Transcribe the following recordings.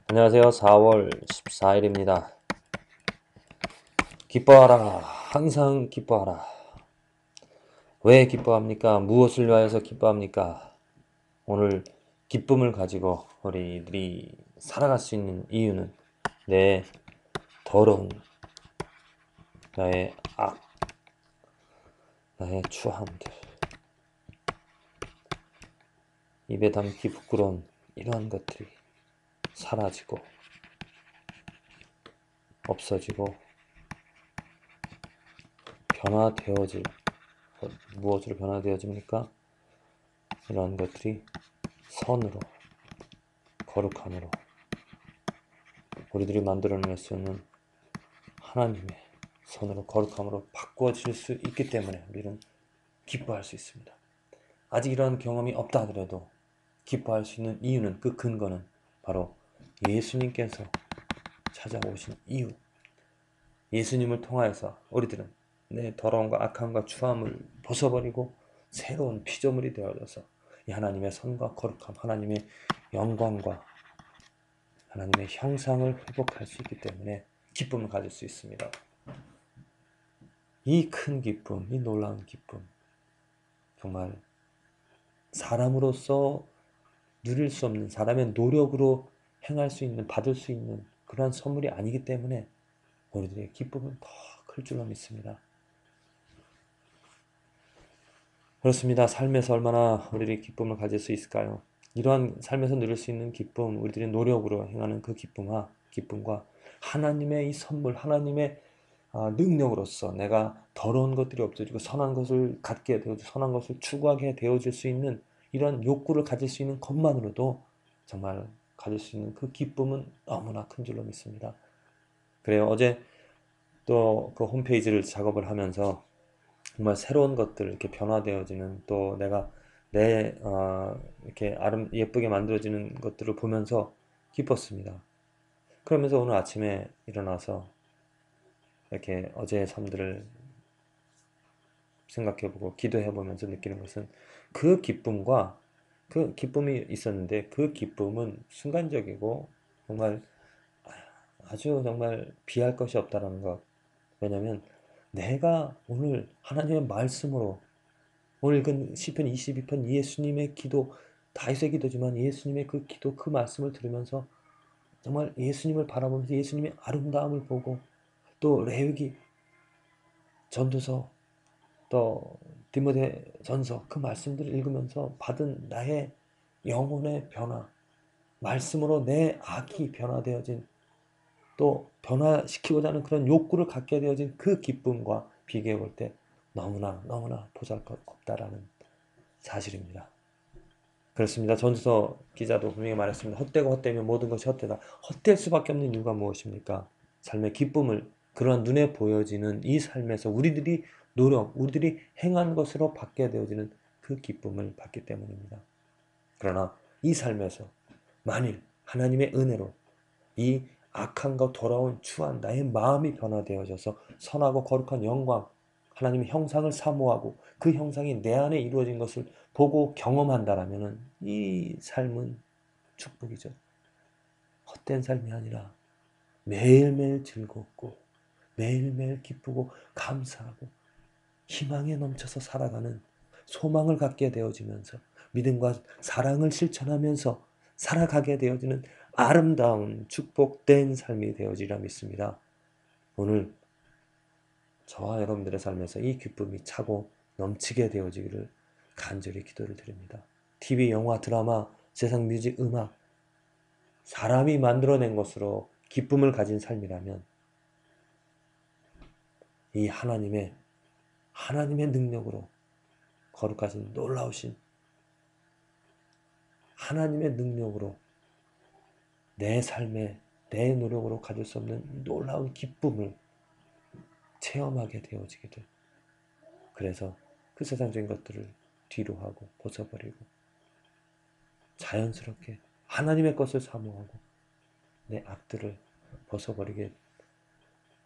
안녕하세요. 4월 14일입니다. 기뻐하라. 항상 기뻐하라. 왜 기뻐합니까? 무엇을 위하여서 기뻐합니까? 오늘 기쁨을 가지고 우리들이 살아갈 수 있는 이유는 내 더러운, 나의 악, 나의 추함들, 입에 담기 부끄러운 이러한 것들이 사라지고 없어지고 변화되어질, 무엇으로 변화되어집니까? 이러한 것들이 선으로, 거룩함으로 우리들이 만들어낼 수 있는 하나님의 선으로 거룩함으로 바꾸어질 수 있기 때문에 우리는 기뻐할 수 있습니다. 아직 이러한 경험이 없다 하더라도 기뻐할 수 있는 이유는, 그 근거는 바로 예수님께서 찾아오신 이유, 예수님을 통하여서 우리들은 내 더러움과 악함과 추함을 벗어버리고 새로운 피조물이 되어져서 이 하나님의 선과 거룩함, 하나님의 영광과 하나님의 형상을 회복할 수 있기 때문에 기쁨을 가질 수 있습니다. 이 큰 기쁨, 이 놀라운 기쁨, 정말 사람으로서 누릴 수 없는, 사람의 노력으로 행할 수 있는, 받을 수 있는 그러한 선물이 아니기 때문에 우리들의 기쁨은 더 클 줄로 믿습니다. 그렇습니다. 삶에서 얼마나 우리들이 기쁨을 가질 수 있을까요? 이러한 삶에서 누릴 수 있는 기쁨, 우리들의 노력으로 행하는 그 기쁨과 하나님의 이 선물, 하나님의 능력으로서 내가 더러운 것들이 없어지고 선한 것을 갖게 되어지고 선한 것을 추구하게 되어질 수 있는 이런 욕구를 가질 수 있는 것만으로도 정말 가질 수 있는 그 기쁨은 너무나 큰 줄로 믿습니다. 그래요. 어제 또 그 홈페이지를 작업을 하면서 정말 새로운 것들 이렇게 변화되어지는, 또 내가 이렇게 예쁘게 만들어지는 것들을 보면서 기뻤습니다. 그러면서 오늘 아침에 일어나서 이렇게 어제의 삶들을 생각해보고 기도해보면서 느끼는 것은, 그 기쁨과 그 기쁨이 있었는데 그 기쁨은 순간적이고 정말 아주 정말 비할 것이 없다는 것. 왜냐하면 내가 오늘 하나님의 말씀으로, 오늘 읽은 시편 22편 예수님의 기도, 다윗의 기도지만 예수님의 그 기도, 그 말씀을 들으면서 정말 예수님을 바라보면서 예수님의 아름다움을 보고, 또 레위기, 전도서, 또 디모데전서 그 말씀들을 읽으면서 받은 나의 영혼의 변화, 말씀으로 내 악이 변화되어진, 또 변화시키고자 하는 그런 욕구를 갖게 되어진 그 기쁨과 비교해 볼 때 너무나 너무나 보잘것없다라는 사실입니다. 그렇습니다. 전도서 기자도 분명히 말했습니다. 헛되고 헛되면 모든 것이 헛되다. 헛될 수밖에 없는 이유가 무엇입니까? 삶의 기쁨을, 그런 눈에 보여지는 이 삶에서 우리들이 우리들이 행한 것으로 받게 되어지는 그 기쁨을 받기 때문입니다. 그러나 이 삶에서 만일 하나님의 은혜로 이 악함과 돌아온 추한 나의 마음이 변화되어져서 선하고 거룩한 영광, 하나님의 형상을 사모하고 그 형상이 내 안에 이루어진 것을 보고 경험한다라면 이 삶은 축복이죠. 헛된 삶이 아니라 매일매일 즐겁고 매일매일 기쁘고 감사하고 희망에 넘쳐서 살아가는, 소망을 갖게 되어지면서 믿음과 사랑을 실천하면서 살아가게 되어지는 아름다운 축복된 삶이 되어지리라 믿습니다. 오늘 저와 여러분들의 삶에서 이 기쁨이 차고 넘치게 되어지기를 간절히 기도를 드립니다. TV, 영화, 드라마, 세상 뮤직, 음악, 사람이 만들어낸 것으로 기쁨을 가진 삶이라면 이 하나님의 능력으로 거룩하신 놀라우신 하나님의 능력으로 내 삶에 내 노력으로 가질 수 없는 놀라운 기쁨을 체험하게 되어지기를, 그래서 그 세상적인 것들을 뒤로 하고 벗어버리고 자연스럽게 하나님의 것을 사모하고 내 악들을 벗어버리게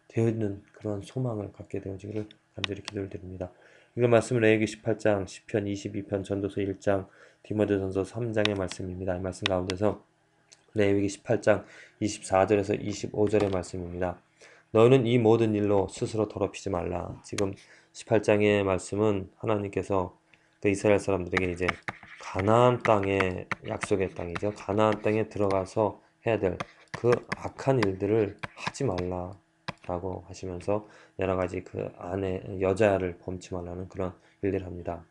되어 있는 그런 소망을 갖게 되어지기를 간절히 기도를 드립니다. 이거 말씀은 레위기 18장, 시편 22편, 전도서 1장, 디모데전서 3장의 말씀입니다. 이 말씀 가운데서 레위기 18장 24절에서 25절의 말씀입니다. 너희는 이 모든 일로 스스로 더럽히지 말라. 지금 18장의 말씀은 하나님께서 그 이스라엘 사람들에게 이제 가나안 땅의 약속의 땅이죠. 가나안 땅에 들어가서 해야 될 그 악한 일들을 하지 말라라고 하시면서 여러 가지 그 아내 여자를 범치 말라는 그런 일들을 합니다.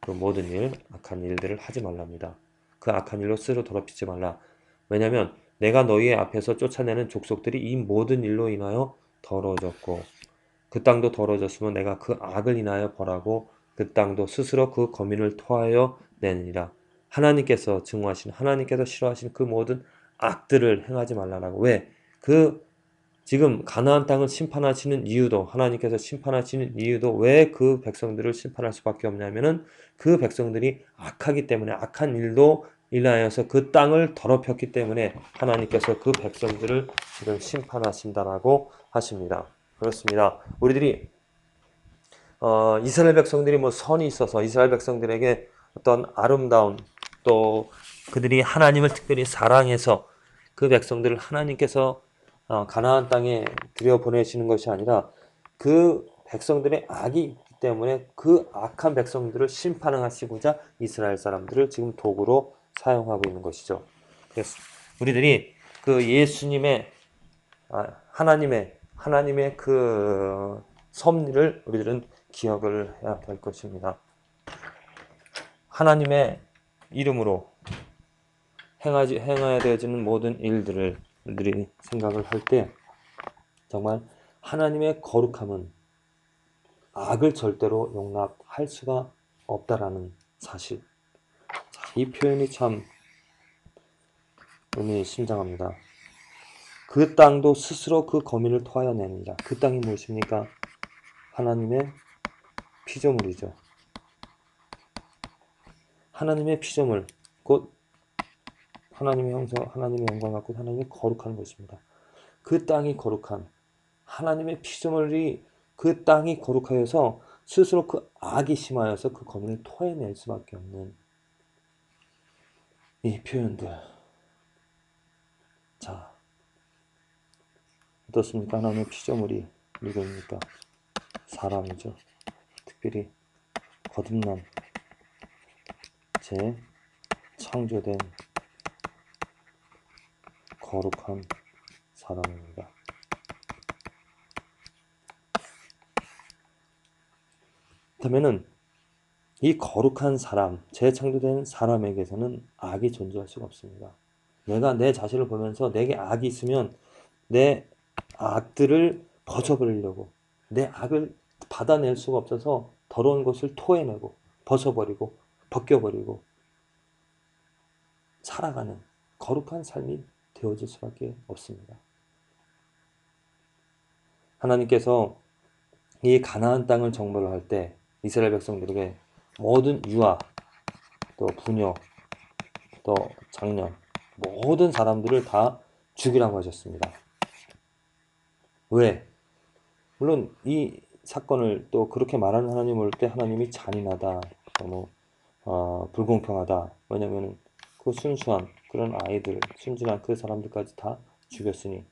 그 모든 일, 악한 일들을 하지 말랍니다. 그 악한 일로 스스로 더럽히지 말라. 왜냐하면 내가 너희의 앞에서 쫓아내는 족속들이 이 모든 일로 인하여 더러워졌고 그 땅도 더러워졌으면 내가 그 악을 인하여 벌하고 그 땅도 스스로 그 거민을 토하여 내느니라. 하나님께서 증오하신 하나님께서 싫어하신 그 모든 악들을 행하지 말라라고. 왜? 그 지금 가나안 땅을 심판하시는 이유도 하나님께서 심판하시는 이유도 왜 그 백성들을 심판할 수밖에 없냐면은 그 백성들이 악하기 때문에 악한 일로 인하여서 그 땅을 더럽혔기 때문에 하나님께서 그 백성들을 지금 심판하신다라고 하십니다. 그렇습니다. 우리들이 이스라엘 백성들이 뭐 선이 있어서 이스라엘 백성들에게 어떤 아름다운 또 그들이 하나님을 특별히 사랑해서 그 백성들을 하나님께서 가나안 땅에 들여보내시는 것이 아니라 그 백성들의 악이 있기 때문에 그 악한 백성들을 심판하시고자 이스라엘 사람들을 지금 도구로 사용하고 있는 것이죠. 그래서 우리들이 그 예수님의 하나님의 그 섭리를 우리들은 기억을 해야 될 것입니다. 하나님의 이름으로 행해야 되어지는 모든 일들을 우리들이 생각을 할 때 정말 하나님의 거룩함은 악을 절대로 용납할 수가 없다라는 사실. 이 표현이 참 의미심장합니다. 그 땅도 스스로 그 거민을 토하여 내니라. 그 땅이 무엇입니까? 하나님의 피조물이죠. 하나님의 피조물, 곧 하나님의 형상, 하나님의 영광 갖고 하나님의 거룩한 것입니다. 그 땅이 거룩한 하나님의 피조물이 그 땅이 거룩하여서 스스로 그 악이 심하여서 그 거민을 토해낼 수밖에 없는 이 표현들. 자, 어떻습니까? 하나님의 피조물이 누구입니까? 사람이죠. 특별히 거듭난 창조된 거룩한 사람입니다. 그렇다면은 이 거룩한 사람, 재창조된 사람에게서는 악이 존재할 수가 없습니다. 내가 내 자신을 보면서 내게 악이 있으면 내 악들을 벗어버리려고 내 악을 받아낼 수가 없어서 더러운 것을 토해내고 벗어버리고 벗겨버리고 살아가는 거룩한 삶이 되어질 수밖에 없습니다. 하나님께서 이 가나안 땅을 정벌을 할 때 이스라엘 백성들에게 모든 유아, 또 부녀, 또 장년, 모든 사람들을 다 죽이라고 하셨습니다. 왜? 물론 이 사건을 또 그렇게 말하는 하나님 올 때 하나님이 잔인하다, 너무 불공평하다. 왜냐하면 그 순수한 그런 아이들, 순진한 그 사람들까지 다 죽였으니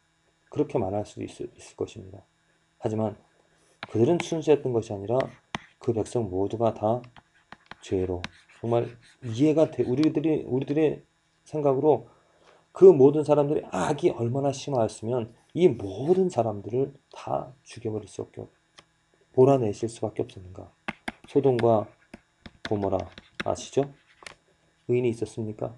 그렇게 말할 수도 있을 것입니다. 하지만 그들은 순수했던 것이 아니라 그 백성 모두가 다 죄로 정말 이해가 돼. 우리들의 생각으로 그 모든 사람들의 악이 얼마나 심하였으면 이 모든 사람들을 다 죽여버릴 수밖에 몰아내실 수밖에 없었는가. 소돔과 고모라 아시죠? 의인이 있었습니까?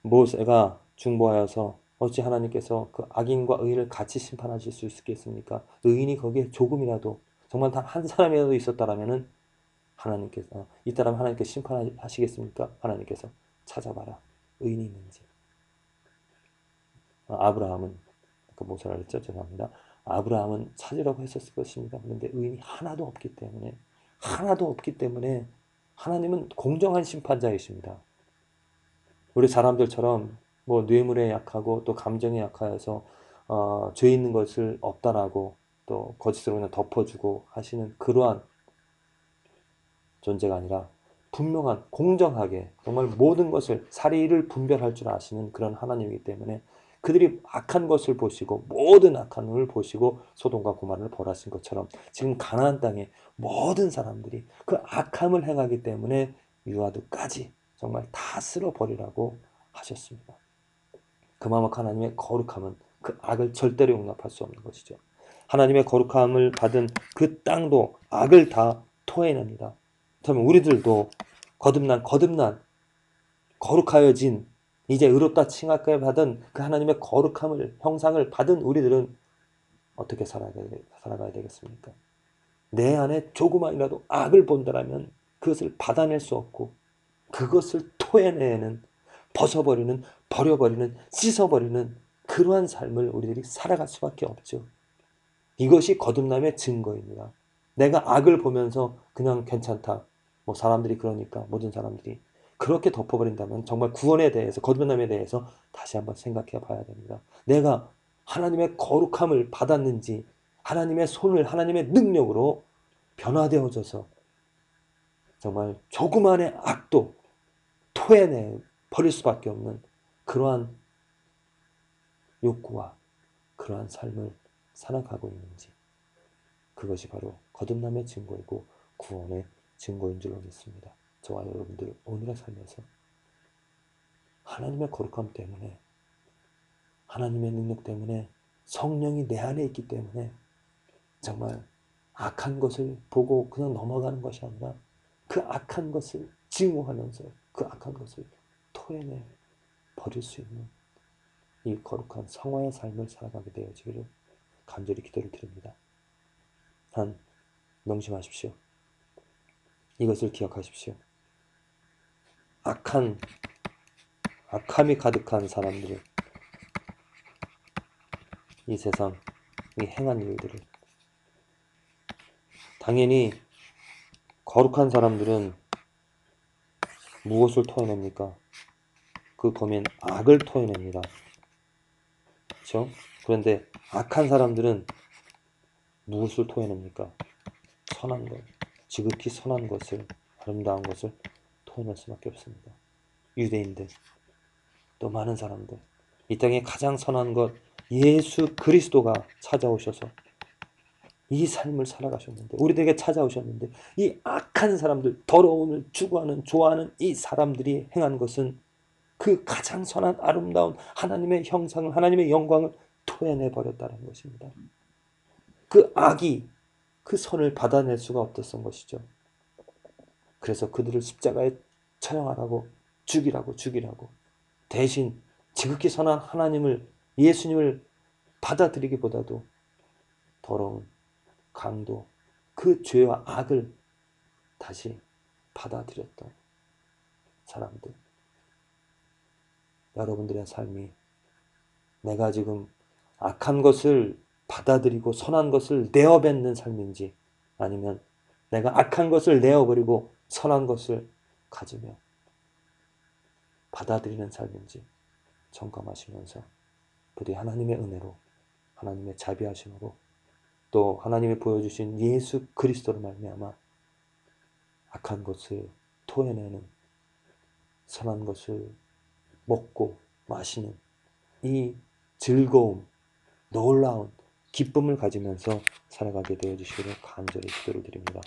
모세가 중보하여서 어찌 하나님께서 그 악인과 의인을 같이 심판하실 수 있겠습니까? 의인이 거기에 조금이라도 정말 단 한 사람이라도 있었다라면은 하나님께서 이따라면 하나님께서 심판하시겠습니까? 하나님께서 찾아봐라. 의인이 있는지. 아브라함은 그 모세라 그랬죠. 죄송합니다. 아브라함은 찾으라고 했었을 것입니다. 그런데 의인이 하나도 없기 때문에 하나님은 공정한 심판자이십니다. 우리 사람들처럼 뭐 뇌물에 약하고 또 감정에 약하여서 죄 있는 것을 없다라고 또 거짓으로 그냥 덮어주고 하시는 그러한 존재가 아니라 분명한, 공정하게 정말 모든 것을 사리를 분별할 줄 아시는 그런 하나님이기 때문에 그들이 악한 것을 보시고 모든 악한 을 보시고 소돔과 고모라를 벌하신 것처럼 지금 가나안 땅에 모든 사람들이 그 악함을 행하기 때문에 유아도까지 정말 다 쓸어버리라고 하셨습니다. 그만큼 하나님의 거룩함은 그 악을 절대로 용납할 수 없는 것이죠. 하나님의 거룩함을 받은 그 땅도 악을 다 토해냅니다. 그렇다면 우리들도 거듭난 거룩하여진 이제 의롭다 칭하게 받은 그 하나님의 거룩함을 형상을 받은 우리들은 어떻게 살아가야 되겠습니까? 내 안에 조그만이라도 악을 본다라면 그것을 받아낼 수 없고 그것을 토해내는, 벗어버리는, 버려버리는, 씻어버리는 그러한 삶을 우리들이 살아갈 수밖에 없죠. 이것이 거듭남의 증거입니다. 내가 악을 보면서 그냥 괜찮다. 뭐 사람들이 그러니까 모든 사람들이 그렇게 덮어버린다면 정말 구원에 대해서, 거듭남에 대해서 다시 한번 생각해 봐야 됩니다. 내가 하나님의 거룩함을 받았는지 하나님의 손을 하나님의 능력으로 변화되어져서 정말 조그만의 악도 토해내 버릴 수밖에 없는 그러한 욕구와 그러한 삶을 살아가고 있는지, 그것이 바로 거듭남의 증거이고 구원의 증거인 줄로 믿습니다. 저와 여러분들 오늘의 삶에서 하나님의 거룩함 때문에, 하나님의 능력 때문에, 성령이 내 안에 있기 때문에 정말 악한 것을 보고 그냥 넘어가는 것이 아니라 그 악한 것을 증오하면서 그 악한 것을 토해내 버릴 수 있는 이 거룩한 성화의 삶을 살아가게 되어지기를 간절히 기도를 드립니다. 단 명심하십시오. 이것을 기억하십시오. 악함이 가득한 사람들은 이 세상, 이 행한 일들을, 당연히 거룩한 사람들은 무엇을 토해냅니까? 그 범인 악을 토해냅니다. 그렇죠? 그런데 악한 사람들은 무엇을 토해냅니까? 선한 것, 지극히 선한 것을, 아름다운 것을 토해낼 수밖에 없습니다. 유대인들, 또 많은 사람들, 이 땅에 가장 선한 것 예수 그리스도가 찾아오셔서 이 삶을 살아가셨는데, 우리들에게 찾아오셨는데 이 악한 사람들, 더러움을 추구하는, 좋아하는 이 사람들이 행한 것은 그 가장 선한 아름다운 하나님의 형상을, 하나님의 영광을 토해내 버렸다는 것입니다. 그 악이 그 선을 받아낼 수가 없었던 것이죠. 그래서 그들을 십자가에 처형하라고, 죽이라고 대신 지극히 선한 하나님을, 예수님을 받아들이기보다도 더러운 강도, 그 죄와 악을 다시 받아들였던 사람들. 여러분들의 삶이 내가 지금 악한 것을 받아들이고 선한 것을 내어뱉는 삶인지, 아니면 내가 악한 것을 내어버리고 선한 것을 가지며 받아들이는 삶인지 점검하시면서 부디 하나님의 은혜로, 하나님의 자비하심으로, 또 하나님이 보여주신 예수 그리스도로 말미암아 악한 것을 토해내는, 선한 것을 먹고 마시는 이 즐거움, 놀라운 기쁨을 가지면서 살아가게 되어주시기를 간절히 기도를 드립니다.